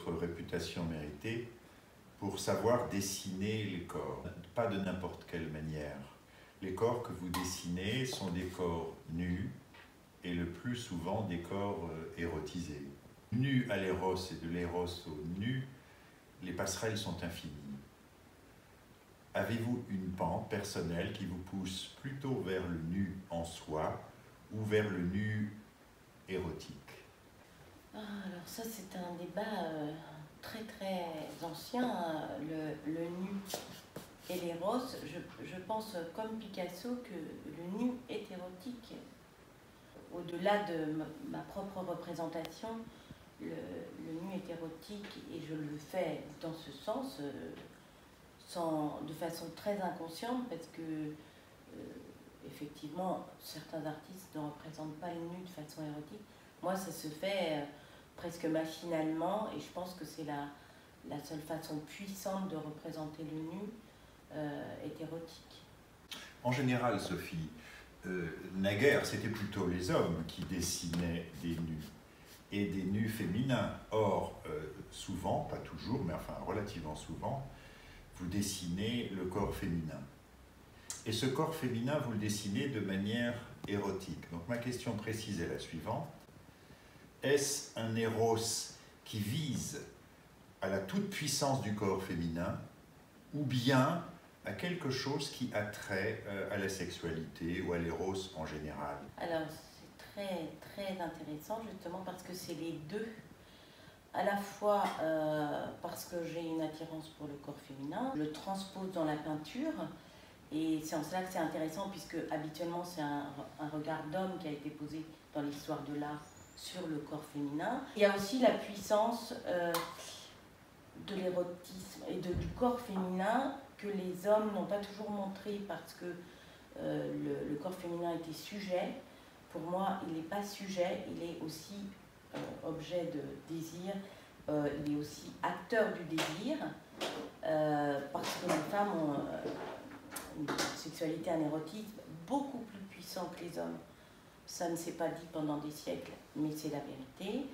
votre réputation méritée pour savoir dessiner les corps, pas de n'importe quelle manière. Les corps que vous dessinez sont des corps nus et le plus souvent des corps érotisés. Nu à l'éros et de l'éros au nu, les passerelles sont infinies. Avez-vous une pente personnelle qui vous pousse plutôt vers le nu en soi ou vers le nu érotique? Alors ça, c'est un débat très très ancien, le nu et l'éros. Je pense comme Picasso que le nu est érotique. Au-delà de ma propre représentation, le nu est érotique et je le fais dans ce sens, de façon très inconsciente, parce que effectivement certains artistes ne représentent pas le nu de façon érotique. Moi, ça se fait presque machinalement, et je pense que c'est la seule façon puissante de représenter le nu est érotique. En général, Sophie, naguère, c'était plutôt les hommes qui dessinaient des nus, et des nus féminins. Or, souvent, pas toujours, mais enfin relativement souvent, vous dessinez le corps féminin. Et ce corps féminin, vous le dessinez de manière érotique. Donc ma question précise est la suivante. Est-ce un éros qui vise à la toute-puissance du corps féminin ou bien à quelque chose qui a trait à la sexualité ou à l'éros en général? Alors, c'est très, très intéressant justement parce que c'est les deux. À la fois parce que j'ai une attirance pour le corps féminin, je le transpose dans la peinture, et c'est en cela que c'est intéressant puisque habituellement c'est un regard d'homme qui a été posé dans l'histoire de l'art sur le corps féminin. Il y a aussi la puissance de l'érotisme et du corps féminin que les hommes n'ont pas toujours montré parce que le corps féminin était sujet. Pour moi, il n'est pas sujet, il est aussi objet de désir, il est aussi acteur du désir, parce que les femmes ont une sexualité, un érotisme beaucoup plus puissant que les hommes. Ça ne s'est pas dit pendant des siècles, mais c'est la vérité.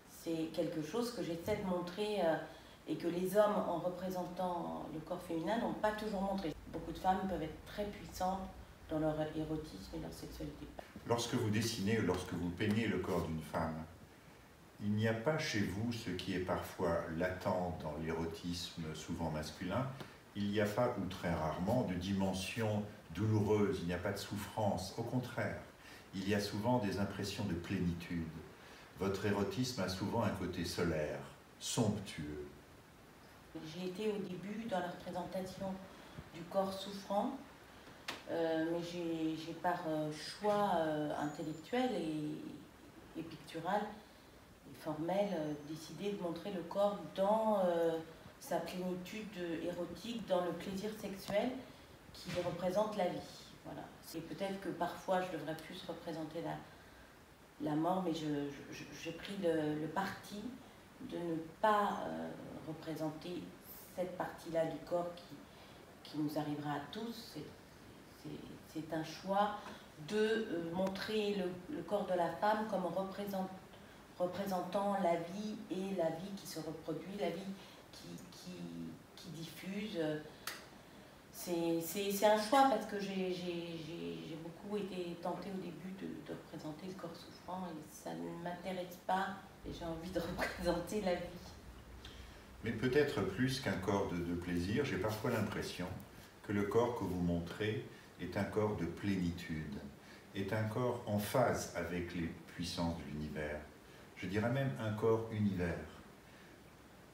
C'est quelque chose que j'essaie de montrer et que les hommes, en représentant le corps féminin, n'ont pas toujours montré. Beaucoup de femmes peuvent être très puissantes dans leur érotisme et leur sexualité. Lorsque vous dessinez ou lorsque vous peignez le corps d'une femme, il n'y a pas chez vous ce qui est parfois latent dans l'érotisme souvent masculin, il n'y a pas, ou très rarement, de dimension douloureuse, il n'y a pas de souffrance, au contraire, il y a souvent des impressions de plénitude. Votre érotisme a souvent un côté solaire, somptueux. J'ai été au début dans la représentation du corps souffrant, mais j'ai par choix intellectuel et pictural et formel décidé de montrer le corps dans sa plénitude érotique, dans le plaisir sexuel qui représente la vie. Voilà. Et peut-être que parfois je devrais plus représenter la mort, mais j'ai pris le parti de ne pas représenter cette partie-là du corps qui nous arrivera à tous. C'est un choix de montrer le corps de la femme comme représentant la vie, et la vie qui se reproduit, la vie qui diffuse. C'est un choix parce que j'ai beaucoup été tentée au début de représenter le corps souffrant, et ça ne m'intéresse pas, et j'ai envie de représenter la vie. Mais peut-être plus qu'un corps de plaisir, j'ai parfois l'impression que le corps que vous montrez est un corps de plénitude, est un corps en phase avec les puissances de l'univers. Je dirais même un corps univers.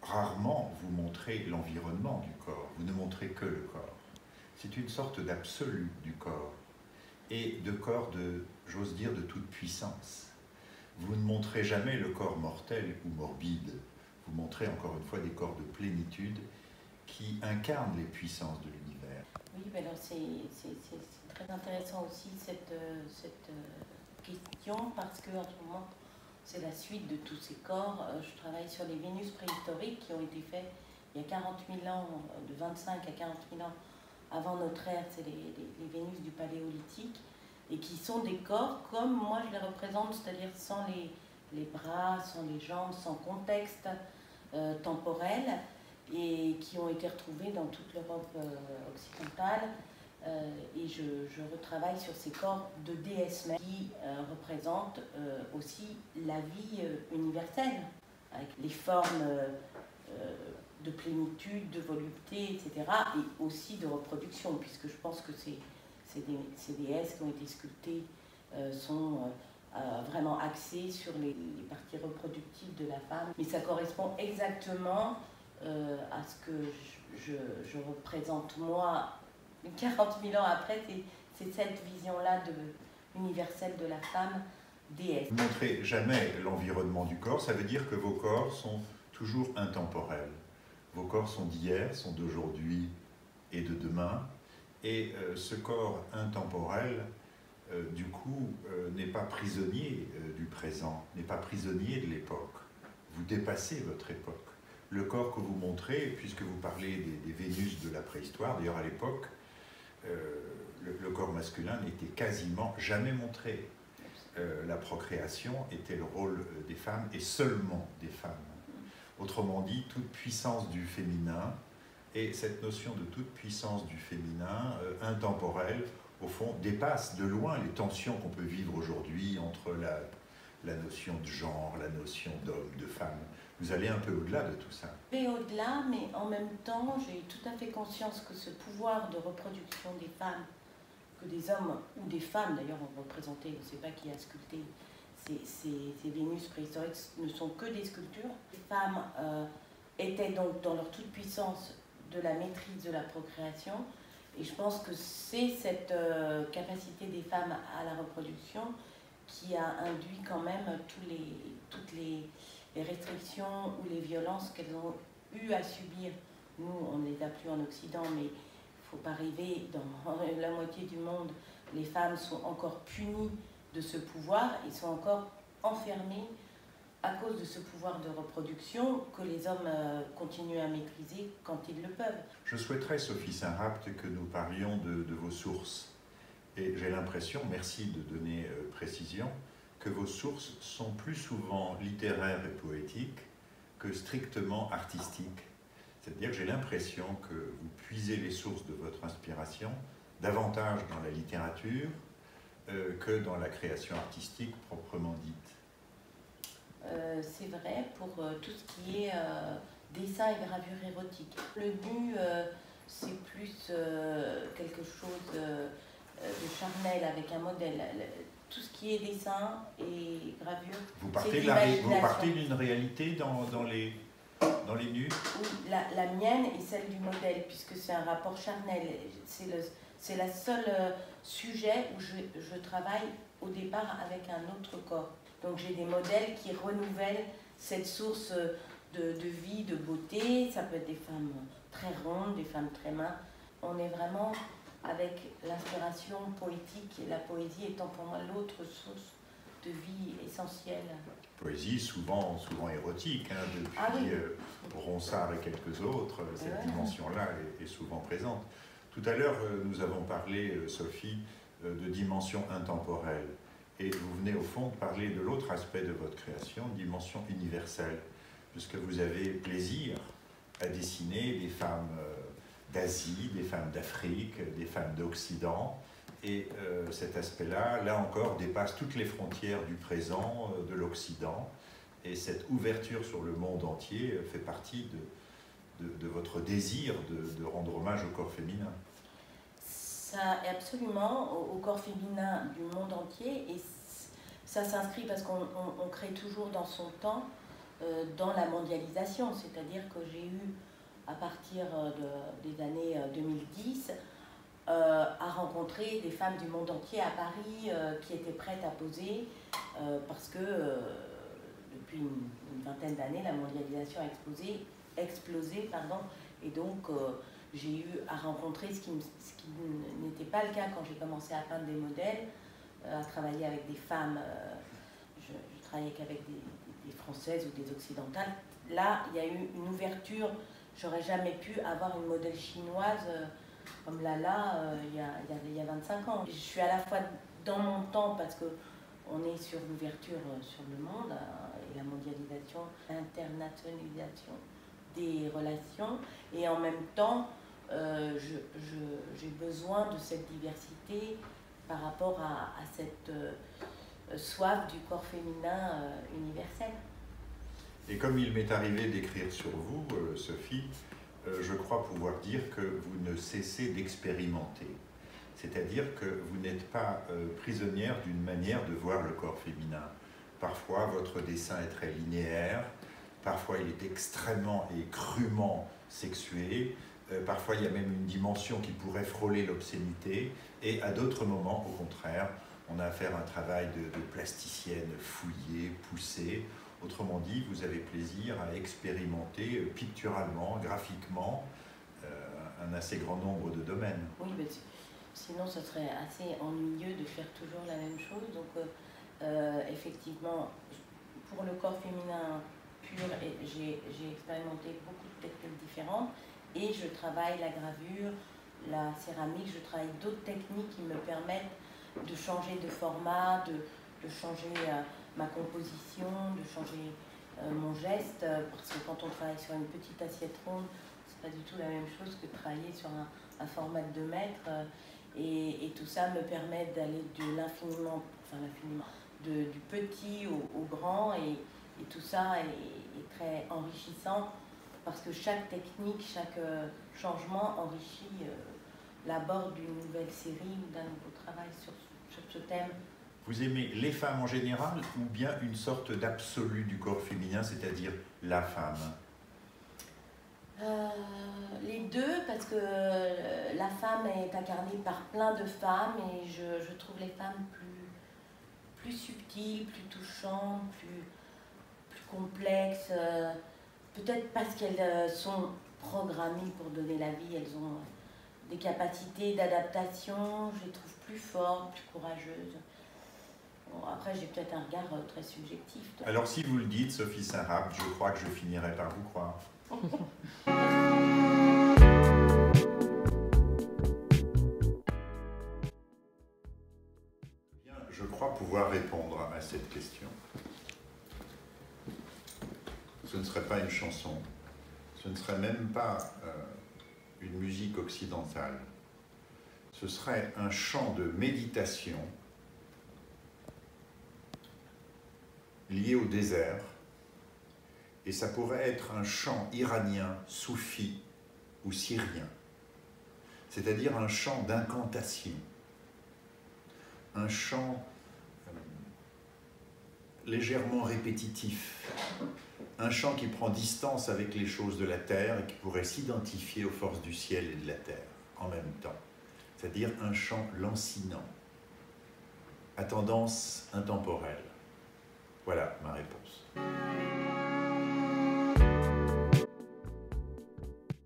Rarement vous montrez l'environnement du corps, vous ne montrez que le corps. C'est une sorte d'absolu du corps, et de corps j'ose dire, de toute puissance. Vous ne montrez jamais le corps mortel ou morbide, vous montrez encore une fois des corps de plénitude qui incarnent les puissances de l'univers. Oui, ben alors c'est très intéressant aussi cette question, parce qu'en ce moment, c'est la suite de tous ces corps. Je travaille sur les Vénus préhistoriques qui ont été faits il y a 40 000 ans, de 25 à 40 000 ans avant notre ère, c'est les Vénus du Paléolithique, et qui sont des corps comme moi je les représente, c'est-à-dire sans les bras, sans les jambes, sans contexte, temporelles et qui ont été retrouvées dans toute l'Europe occidentale. Et je retravaille sur ces corps de déesses qui représentent aussi la vie universelle, avec les formes de plénitude, de volupté, etc. Et aussi de reproduction, puisque je pense que ces déesses qui ont été sculptées sont vraiment axées sur les parties reproductives de la femme. Mais ça correspond exactement à ce que je représente moi 40 000 ans après. C'est cette vision-là universelle de la femme déesse. Vous ne montrez jamais l'environnement du corps, ça veut dire que vos corps sont toujours intemporels. Vos corps sont d'hier, sont d'aujourd'hui et de demain. Et ce corps intemporel, du coup, n'est pas prisonnier du présent, n'est pas prisonnier de l'époque. Vous dépassez votre époque. Le corps que vous montrez, puisque vous parlez des Vénus de la préhistoire, d'ailleurs à l'époque, le corps masculin n'était quasiment jamais montré. La procréation était le rôle des femmes et seulement des femmes. Autrement dit, toute puissance du féminin, et cette notion de toute puissance du féminin, intemporelle, au fond, dépasse de loin les tensions qu'on peut vivre aujourd'hui entre la notion de genre, la notion d'homme, de femme. Vous allez un peu au-delà de tout ça. Je vais au-delà, mais en même temps, j'ai tout à fait conscience que ce pouvoir de reproduction des femmes, que des hommes ou des femmes, d'ailleurs, ont représenté, je ne sais pas qui a sculpté, ces Vénus préhistoriques ne sont que des sculptures. Les femmes étaient donc dans leur toute-puissance de la maîtrise de la procréation, et je pense que c'est cette capacité des femmes à la reproduction qui a induit quand même toutes les restrictions ou les violences qu'elles ont eu à subir. Nous, on ne les a plus en Occident, mais il ne faut pas rêver, dans la moitié du monde, les femmes sont encore punies de ce pouvoir et sont encore enfermées à cause de ce pouvoir de reproduction que les hommes continuent à maîtriser quand ils le peuvent. Je souhaiterais, Sophie Saint-Rapt, que nous parlions de vos sources. Et j'ai l'impression, merci de donner précision, que vos sources sont plus souvent littéraires et poétiques que strictement artistiques. C'est-à-dire que j'ai l'impression que vous puisez les sources de votre inspiration davantage dans la littérature que dans la création artistique proprement dite. C'est vrai pour tout ce qui est dessin et gravure érotique. Le nu, c'est plus quelque chose de charnel avec un modèle. Tout ce qui est dessin et gravure, vous partez d'une réalité dans les nus? Oui, la mienne et celle du modèle, puisque c'est un rapport charnel. C'est le seul sujet où je travaille au départ avec un autre corps. Donc j'ai des modèles qui renouvellent cette source de vie, de beauté. Ça peut être des femmes très rondes, des femmes très minces. On est vraiment avec l'inspiration poétique, et la poésie étant pour moi l'autre source de vie essentielle. Poésie souvent érotique, hein, depuis Ronsard et quelques autres, cette dimension-là est souvent présente. Tout à l'heure, nous avons parlé, Sophie, de dimension intemporelle. Et vous venez au fond de parler de l'autre aspect de votre création, dimension universelle, puisque vous avez plaisir à dessiner des femmes d'Asie, des femmes d'Afrique, des femmes d'Occident. Et cet aspect-là, là encore, dépasse toutes les frontières du présent, de l'Occident. Et cette ouverture sur le monde entier fait partie de votre désir de rendre hommage au corps féminin. Ça est absolument au corps féminin du monde entier, et ça s'inscrit parce qu'on crée toujours dans son temps, dans la mondialisation, c'est-à-dire que j'ai eu, à partir des années 2010, à rencontrer des femmes du monde entier à Paris qui étaient prêtes à poser, parce que depuis une vingtaine d'années, la mondialisation a explosé, et donc j'ai eu à rencontrer ce qui n'était pas le cas quand j'ai commencé à peindre des modèles, à travailler avec des femmes. Je travaillais qu'avec des Françaises ou des Occidentales. Là, il y a eu une ouverture. J'aurais jamais pu avoir une modèle chinoise comme Lala il y a 25 ans. Je suis à la fois dans mon temps parce que on est sur l'ouverture sur le monde et la mondialisation, l'internationalisation des relations. Et en même temps, j'ai besoin de cette diversité par rapport à cette soif du corps féminin universel. Et comme il m'est arrivé d'écrire sur vous, Sophie, je crois pouvoir dire que vous ne cessez d'expérimenter. C'est-à-dire que vous n'êtes pas prisonnière d'une manière de voir le corps féminin. Parfois, votre dessin est très linéaire, parfois il est extrêmement et crûment sexué, parfois il y a même une dimension qui pourrait frôler l'obscénité, et à d'autres moments, au contraire, on a affaire à un travail de plasticienne fouillée, poussée. Autrement dit, vous avez plaisir à expérimenter picturalement, graphiquement, un assez grand nombre de domaines. Oui, mais sinon ce serait assez ennuyeux de faire toujours la même chose. Donc effectivement, pour le corps féminin pur, j'ai expérimenté beaucoup de techniques différentes et je travaille la gravure, la céramique, je travaille d'autres techniques qui me permettent de changer de format, de changer ma composition, de changer mon geste, parce que quand on travaille sur une petite assiette ronde, c'est pas du tout la même chose que de travailler sur un format de 2 mètres, et tout ça me permet d'aller de l'infiniment, enfin l'infiniment, du petit au grand, et tout ça est très enrichissant, parce que chaque technique, chaque changement enrichit l'abord d'une nouvelle série ou d'un nouveau travail sur ce thème. Vous aimez les femmes en général ou bien une sorte d'absolu du corps féminin, c'est-à-dire la femme? Les deux, parce que la femme est incarnée par plein de femmes et je trouve les femmes plus subtiles, plus touchantes, plus complexes. Peut-être parce qu'elles sont programmées pour donner la vie, elles ont des capacités d'adaptation, je les trouve plus fortes, plus courageuses. Bon, après, j'ai peut-être un regard très subjectif. Donc. Alors, si vous le dites, Sophie Saint-Rapt, je crois que je finirai par vous croire. Bien, je crois pouvoir répondre à cette question. Ce ne serait pas une chanson, ce ne serait même pas une musique occidentale. Ce serait un chant de méditation lié au désert, et ça pourrait être un chant iranien, soufi ou syrien, c'est-à-dire un chant d'incantation, un chant légèrement répétitif, un chant qui prend distance avec les choses de la terre et qui pourrait s'identifier aux forces du ciel et de la terre en même temps, c'est-à-dire un chant lancinant, à tendance intemporelle. Voilà ma réponse.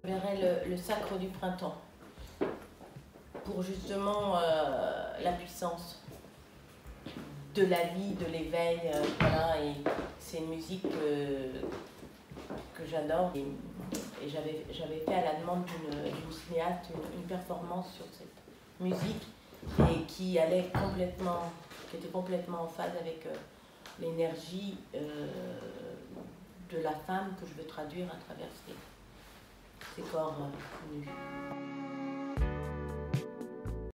Je verrais le sacre du printemps, pour justement la puissance de la vie, de l'éveil, voilà, et c'est une musique que j'adore. Et j'avais fait à la demande d'une cinéaste une performance sur cette musique et qui était complètement en phase avec l'énergie de la femme que je veux traduire à travers ces corps nus.